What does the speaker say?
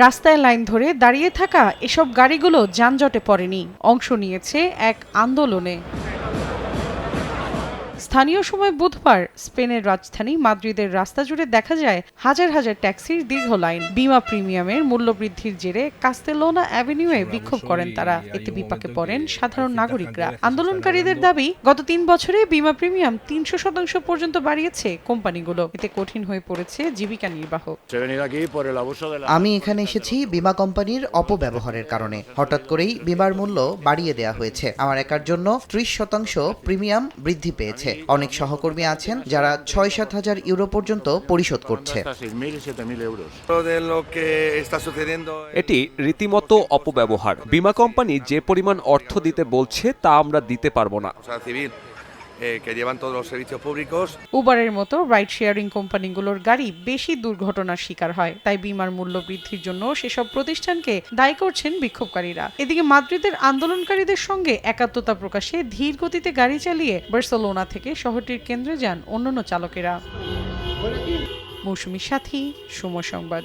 রাস্তায় লাইন ধরে দাঁড়িয়ে থাকা এসব গাড়িগুলো যানজটে পড়েনি, অংশ নিয়েছে এক আন্দোলনে। স্থানীয় সময় বুধবার স্পেনের রাজধানী মাদ্রিদের রাস্তা জুড়ে দেখা যায় হাজার হাজার ট্যাক্সির দীর্ঘ লাইন। বিমা প্রিমিয়ামের মূল্য বৃদ্ধির জেরে কাস্তেলোনা অ্যাভিনিউয়ে বিক্ষোভ করেন তারা। এতে বিপাকে পড়েন সাধারণ নাগরিকরা। আন্দোলনকারীদের দাবি, গত ৩ বছরে বিমা প্রিমিয়াম ৩০০% পর্যন্ত বাড়িয়েছে কোম্পানিগুলো। এতে কঠিন হয়ে পড়েছে জীবিকা নির্বাহ। আমি এখানে এসেছি বিমা কোম্পানির অপব্যবহারের কারণে। হঠাৎ করেই বিমার মূল্য বাড়িয়ে দেওয়া হয়েছে। আমার একার জন্য ৩০% প্রিমিয়াম বৃদ্ধি পেয়েছে। অনেক সহকর্মী আছেন যারা ৬-৭ হাজার ইউরো পর্যন্ত পরিশোধ করছে। এটি রীতিমতো অপব্যবহার। বিমা কোম্পানি যে পরিমাণ অর্থ দিতে বলছে তা আমরা দিতে পারবো না। উবারের মতো রাইড শেয়ারিং কোম্পানিগুলোর গাড়ি বেশি দুর্ঘটনার শিকার হয়, তাই বিমার মূল্য বৃদ্ধির জন্য সেসব প্রতিষ্ঠানকে দায়ী করছেন বিক্ষোভকারীরা। এদিকে মাদ্রিদের আন্দোলনকারীদের সঙ্গে একাত্মতা প্রকাশে ধীর গতিতে গাড়ি চালিয়ে বার্সেলোনা থেকে শহরটির কেন্দ্রে যান অন্যান্য চালকেরা। মৌসুমী সাথী, সময় সংবাদ।